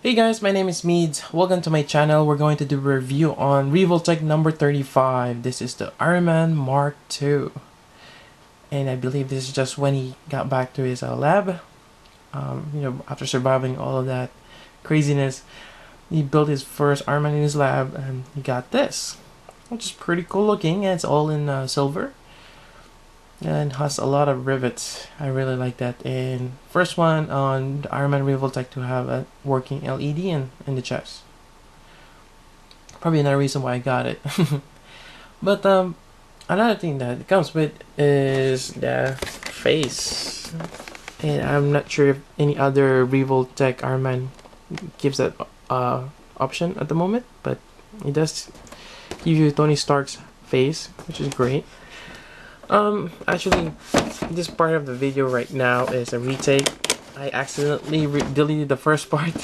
Hey guys, my name is Meads. Welcome to my channel. We're going to do a review on Revoltech number 35. This is the Ironman Mark II. And I believe this is just when he got back to his lab. After surviving all of that craziness, he built his first Ironman in his lab and he got this. Which is pretty cool looking. It's all in silver. And has a lot of rivets. I really like that. And first one on the Ironman Revoltech to have a working LED in the chest. Probably another reason why I got it. But another thing that it comes with is the face. And I'm not sure if any other Revoltech Ironman gives that option at the moment, but it does give you Tony Stark's face, which is great. Actually, this part of the video right now is a retake. I accidentally deleted the first part,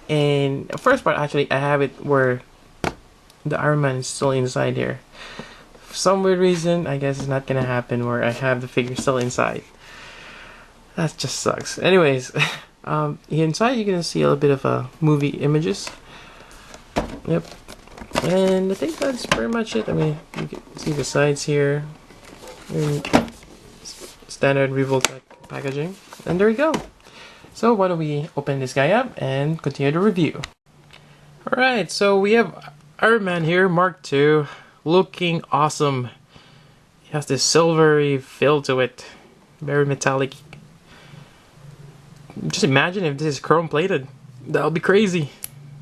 and the first part actually I have it where the Iron Man is still inside here. For some weird reason, I guess it's not gonna happen where I have the figure still inside. That just sucks. Anyways, inside you can see a little bit of movie images. Yep. And I think that's pretty much it. I mean, you can see the sides here. Standard Revoltech packaging, and there we go. So why don't we open this guy up and continue the review. Alright, so we have Iron Man here, Mark II, looking awesome. He has this silvery feel to it, very metallic. Just imagine if this is chrome plated. That would be crazy.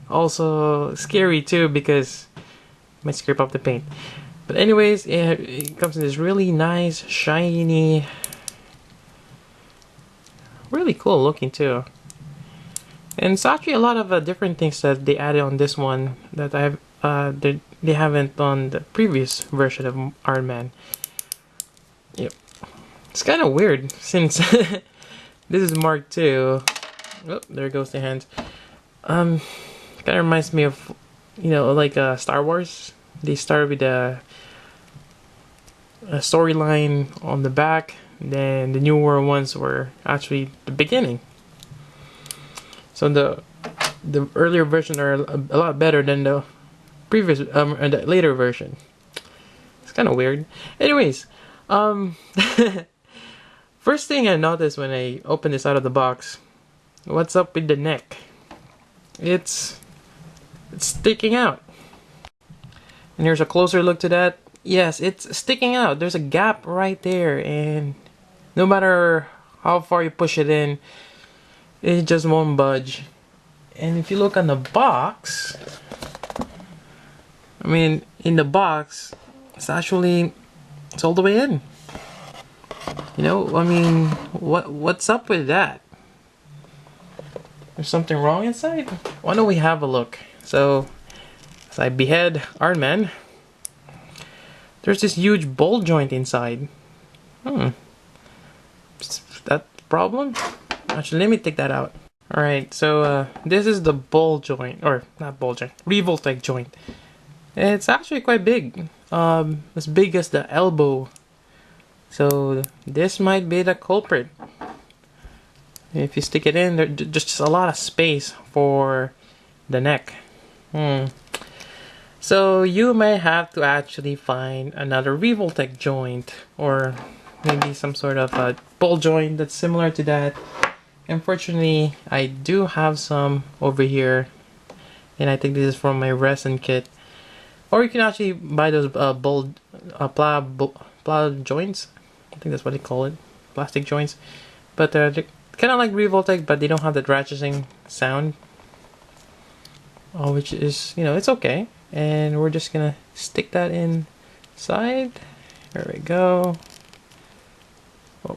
Also scary too, because it might scrape up the paint. But anyways, it comes in this really nice, shiny, really cool looking too. And it's actually a lot of different things that they added on this one that they haven't on the previous version of Iron Man. Yep, it's kind of weird since this is Mark II. Oh, there goes the hand. Kind of reminds me of, like Star Wars. They start with a storyline on the back, then the newer ones were actually the beginning. So the earlier version are a lot better than the previous and the later version. It's kind of weird. Anyways, first thing I noticed when I opened this out of the box, what's up with the neck? It's sticking out. And here's a closer look to that. Yes, it's sticking out. There's a gap right there, and no matter how far you push it in, it just won't budge. And if you look on the box, I mean, in the box, it's all the way in. I mean, what's up with that? There's something wrong inside? Why don't we have a look? So, as I behead Iron Man, there's this huge ball joint inside. Is that a problem? Actually, let me take that out. Alright, so this is the ball joint, or not ball joint, Revoltech joint. It's actually quite big. As big as the elbow. So this might be the culprit. If you stick it in, there's just a lot of space for the neck. So you may have to actually find another Revoltech joint, or maybe some sort of a ball joint that's similar to that. Unfortunately, I do have some over here, and I think this is from my resin kit. Or you can actually buy those pla joints. I think that's what they call it, plastic joints. But they're kind of like Revoltech, but they don't have that ratcheting sound. Which is, it's okay. And we're just gonna stick that inside. There we go. Oh.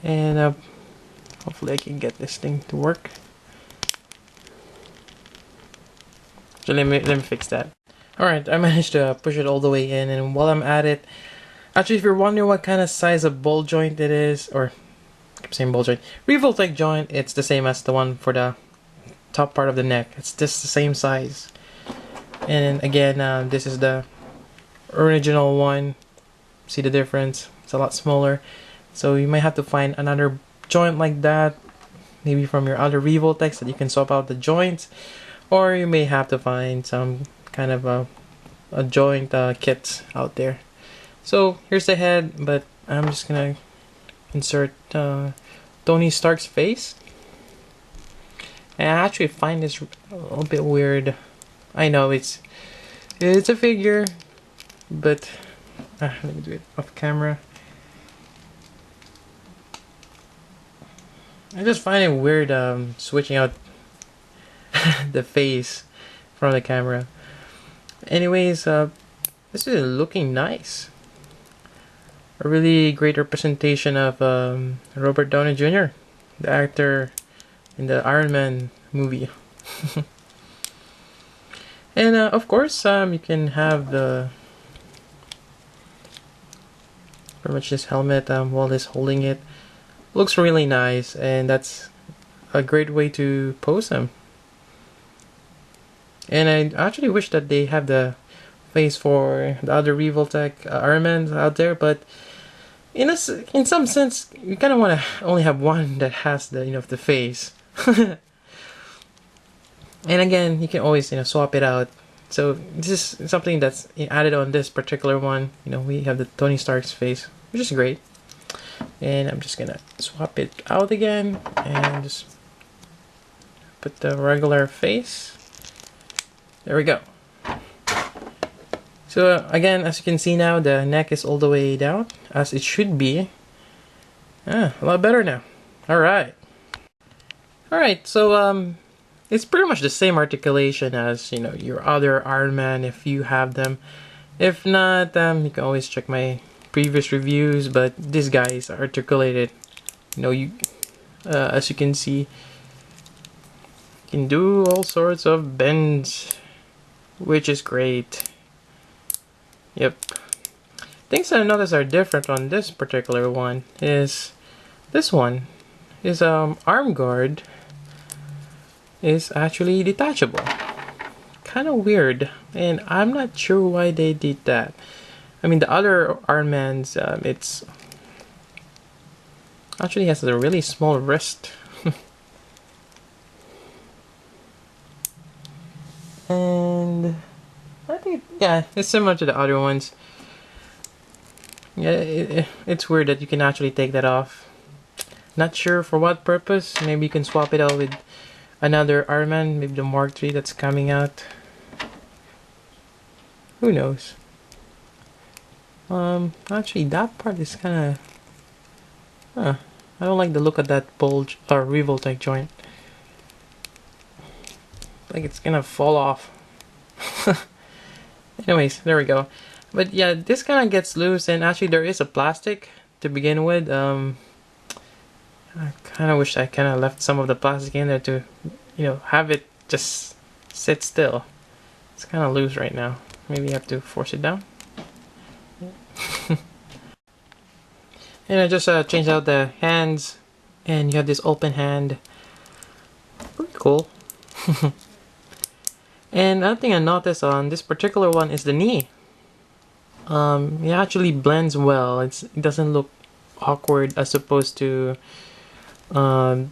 And hopefully I can get this thing to work. So let me fix that. Alright, I managed to push it all the way in, and while I'm at it, actually if you're wondering what kind of size of ball joint it is, or I keep saying ball joint, Revoltech joint, it's the same as the one for the top part of the neck. It's just the same size. And again, this is the original one. See the difference? It's a lot smaller. So you might have to find another joint like that, maybe from your other Revoltechs that you can swap out the joints, or you may have to find some kind of a joint kits out there. So here's the head, but I'm just gonna insert Tony Stark's face. And I actually find this a little bit weird. I know it's a figure, but let me do it off camera. I just find it weird switching out the face from the camera. Anyways, this is looking nice. A really great representation of Robert Downey Jr., the actor in the Iron Man movie. And of course, you can have the pretty much this helmet while he's holding it. Looks really nice, and that's a great way to pose him. And I actually wish that they have the face for the other Revoltech Ironmans out there, but in some sense, you kind of want to only have one that has the the face. And again, you can always swap it out. So this is something that's added on this particular one. We have the Tony Stark's face, which is great. And I'm just gonna swap it out again and just put the regular face. There we go. So again, as you can see now, the neck is all the way down, as it should be. A lot better now. Alright. Alright, so it's pretty much the same articulation as your other Iron Man if you have them. If not, you can always check my previous reviews, but this guy is articulated. As you can see, you can do all sorts of bends, which is great. Yep. Things I noticed are different on this particular one is this one. His arm guard is actually detachable. Kind of weird, and I'm not sure why they did that. I mean, the other Iron Man's, it's actually has a really small wrist. And I think, yeah, it's similar to the other ones. Yeah, it's weird that you can actually take that off. Not sure for what purpose. Maybe you can swap it out with another Iron Man, maybe the Mark III that's coming out. Who knows? Actually, that part is kind of... I don't like the look of that bulge or Revoltech joint. Like it's gonna fall off. Anyways, there we go. But yeah, this kind of gets loose, and actually there is a plastic to begin with. I kind of wish I kind of left some of the plastic in there to, have it just sit still. It's kind of loose right now. Maybe you have to force it down. And I just changed out the hands, and you have this open hand. Pretty cool. And another thing I noticed on this particular one is the knee. It actually blends well. It doesn't look awkward as opposed to the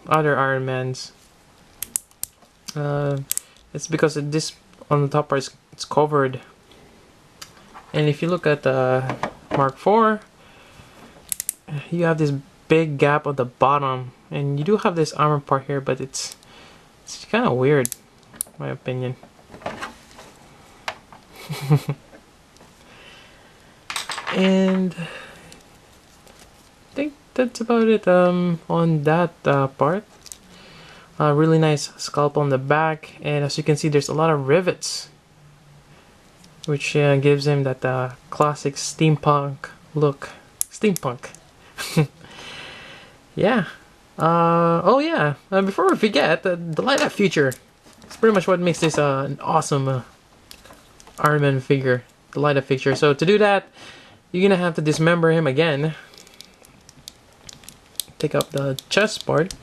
other Iron Mans. It's because this on the top part it's covered. And if you look at the Mark IV, you have this big gap at the bottom, and you do have this armor part here, but it's kind of weird, in my opinion. And I think that's about it on that part. Really nice sculpt on the back, and as you can see, there's a lot of rivets, which gives him that classic steampunk look. Steampunk. Yeah. Oh yeah. Before we forget, the light up feature. It's pretty much what makes this an awesome Iron Man figure. The light up feature. So to do that, you're gonna have to dismember him again. Take up the chest part.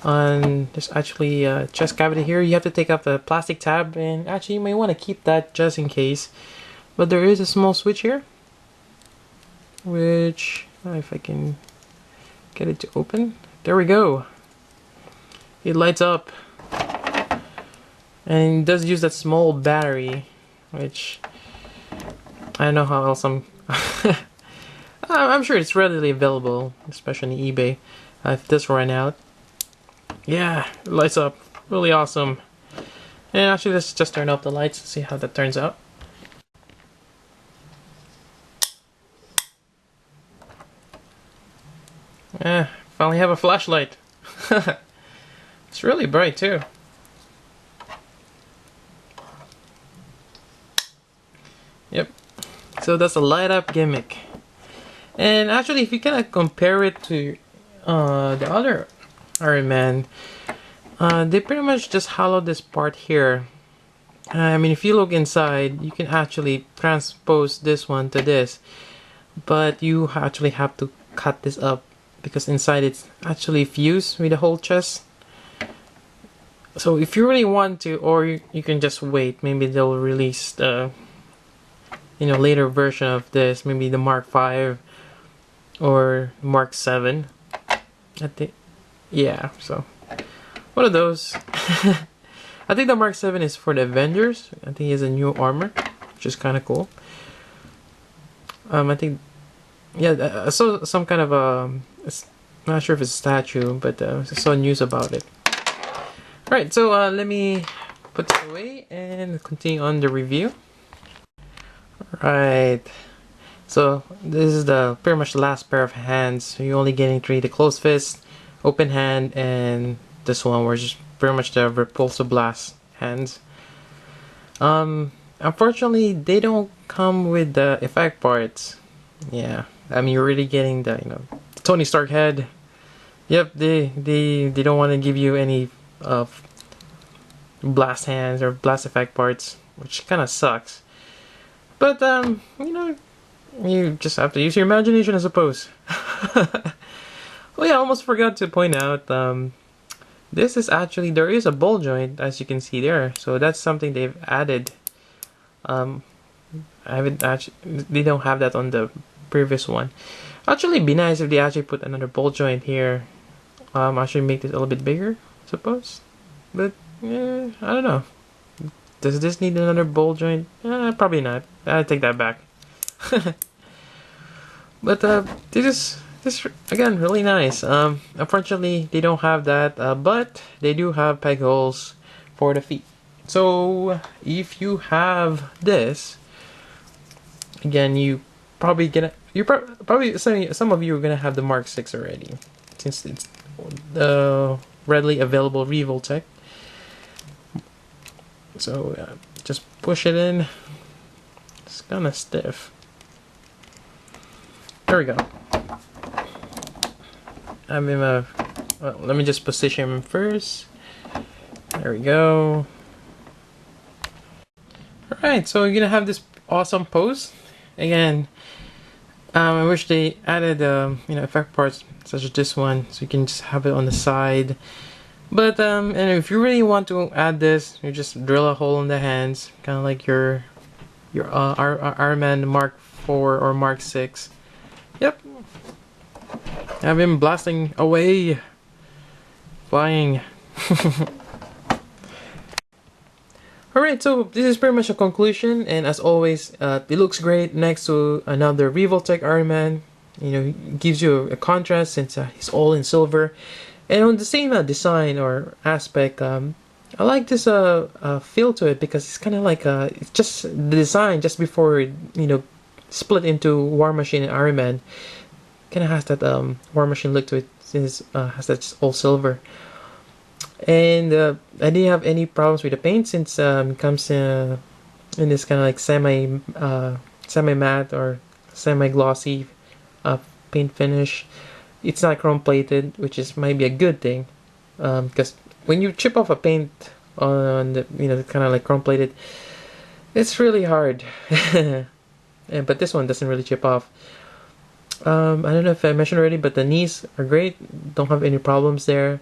There's actually a chest cavity here. You have to take off the plastic tab, and actually you may want to keep that just in case. But there is a small switch here, which if I can get it to open, there we go. It lights up. And it does use that small battery, which I don't know how else I'm sure it's readily available, especially on eBay. If this run out, yeah, it lights up, really awesome. And actually, let's just turn off the lights and see how that turns out. Finally have a flashlight. It's really bright too. Yep. So that's a light up gimmick. And actually, if you kind of compare it to the other Ironman, they pretty much just hollowed this part here. I mean, if you look inside, you can actually transpose this one to this, but you actually have to cut this up because inside it's actually fused with the whole chest. So if you really want to, or you can just wait, maybe they'll release the later version of this, maybe the Mark V or Mark 7. I think, yeah, so one of those. I think the Mark 7 is for the Avengers. I think he has a new armor, which is kind of cool. I think, yeah, I saw some kind of I'm not sure if it's a statue, but I saw news about it. Alright, so let me put this away and continue on the review. Right, so this is the pretty much the last pair of hands. So you're only getting 3: the closed fist, open hand, and this one where it's just pretty much the repulsive blast hands. Unfortunately, they don't come with the effect parts. Yeah, I mean, you're really getting the the Tony Stark head. Yep, they don't want to give you any blast hands or blast effect parts, which kind of sucks. But you just have to use your imagination, I suppose. Oh yeah, I almost forgot to point out, this is actually, there is a ball joint, as you can see there. So that's something they've added. I haven't actually, they don't have that on the previous one. Actually, it'd be nice if they actually put another ball joint here. Actually make this a little bit bigger, I suppose. But yeah, I don't know. Does this need another ball joint? Probably not. I'll take that back. But this is again really nice. Unfortunately, they don't have that, but they do have peg holes for the feet. So if you have this, again, you probably probably some of you are gonna have the Mark 6 already, since it's the readily available Revoltech. So just push it in. It's kind of stiff. There we go. Well, let me just position him first. There we go. Alright, so you're gonna have this awesome pose. Again, I wish they added effect parts such as this one, so you can just have it on the side. But and if you really want to add this, you just drill a hole in the hands, kind of like your Ironman Mark 4 or Mark 6. Yep. Have him blasting away, flying. Alright, so this is pretty much a conclusion, and as always, it looks great next to another Revoltech Ironman. It gives you a contrast since it's all in silver. And on the same design or aspect, I like this feel to it, because it's kind of like it's just the design just before it, split into War Machine and Iron Man. Kind of has that War Machine look to it, since it has that all silver. And I didn't have any problems with the paint, since it comes in this kind of like semi matte or semi glossy paint finish. It's not chrome plated, which might be a good thing, because when you chip off a paint on the kind of like chrome plated, it's really hard. But this one doesn't really chip off. I don't know if I mentioned already, but the knees are great. Don't have any problems there.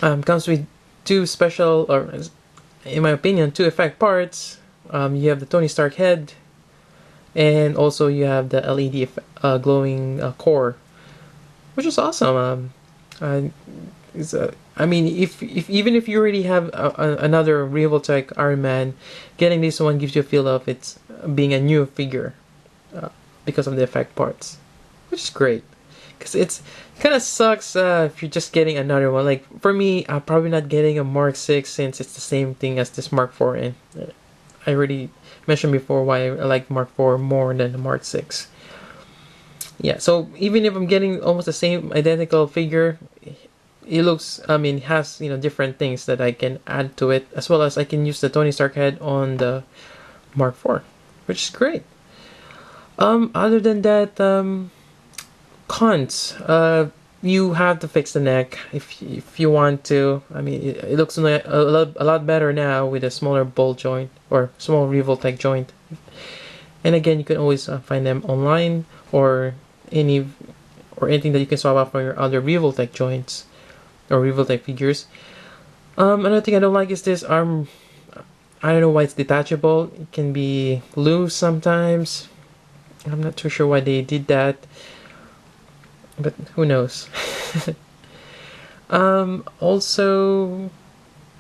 Comes with two special, or in my opinion, two effect parts. You have the Tony Stark head, and also you have the LED glowing core, which is awesome. I mean, if even if you already have another Revoltech Ironman, getting this one gives you a feel of it's being a new figure because of the effect parts, which is great. Because it's kind of sucks if you're just getting another one. Like for me, I'm probably not getting a Mark 6 since it's the same thing as this Mark 4, and I already mentioned before why I like Mark 4 more than the Mark 6. Yeah, so even if I'm getting almost the same identical figure, it looks, I mean, has, you know, different things that I can add to it, as well as I can use the Tony Stark head on the Mark 4, which is great. Other than that, cons. You have to fix the neck if you want to. I mean, it looks a lot better now with a smaller ball joint or small Revoltech joint. And again, you can always find them online or anything that you can swap out from your other Revoltech joints or Revoltech figures. Another thing I don't like is this arm. I don't know why it's detachable. It can be loose sometimes. I'm not too sure why they did that, but who knows. Also,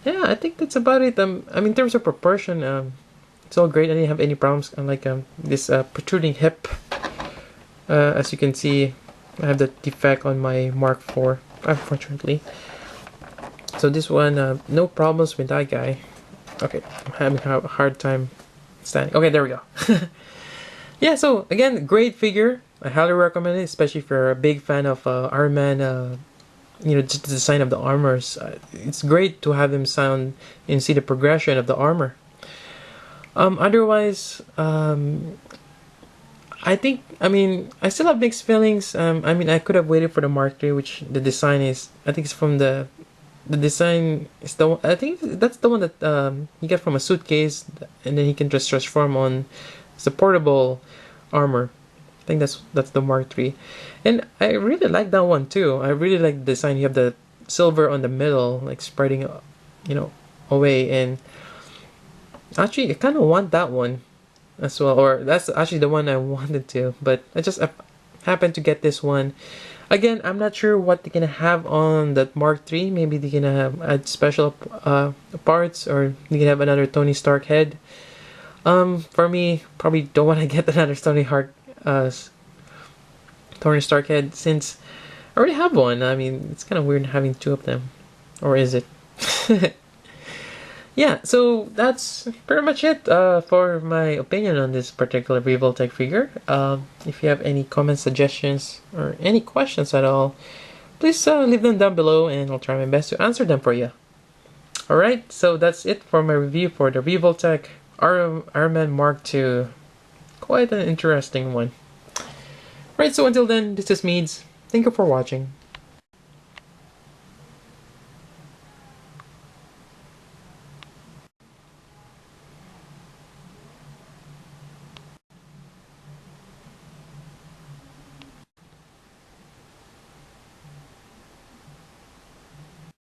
yeah, I think that's about it. I mean, in terms of proportion, it's all great. I didn't have any problems. Unlike this protruding hip, as you can see, I have the defect on my Mark IV, unfortunately. So this one, no problems with that guy. Okay, I'm having a hard time standing. Okay, there we go. Yeah, so again, great figure. I highly recommend it, especially if you're a big fan of Iron Man. You know, just the design of the armors. It's great to have him sound and see the progression of the armor. Otherwise, I think, I mean, I still have mixed feelings. I mean, I could have waited for the Mark III, which the design is, I think it's from the design is the one, I think that's the one that you get from a suitcase, and then he can just transform on. It's a portable armor. I think that's the Mark III, and I really like that one too. I really like the design. You have the silver on the middle, like spreading, you know, away. And actually, I kind of want that one as well, or that's actually the one I wanted to, but I just happened to get this one. Again, I'm not sure what they're gonna have on that Mark III. Maybe they're gonna have add special parts, or they can have another Tony Stark head. For me, probably don't want to get another Tony Stark head since I already have one. I mean, it's kind of weird having two of them, or is it? Yeah, so that's pretty much it for my opinion on this particular Revoltech figure. If you have any comments, suggestions, or any questions at all, please leave them down below, and I'll try my best to answer them for you. Alright, so that's it for my review for the Revoltech Ironman Mark II. Quite an interesting one. Right, so until then, this is Meads. Thank you for watching.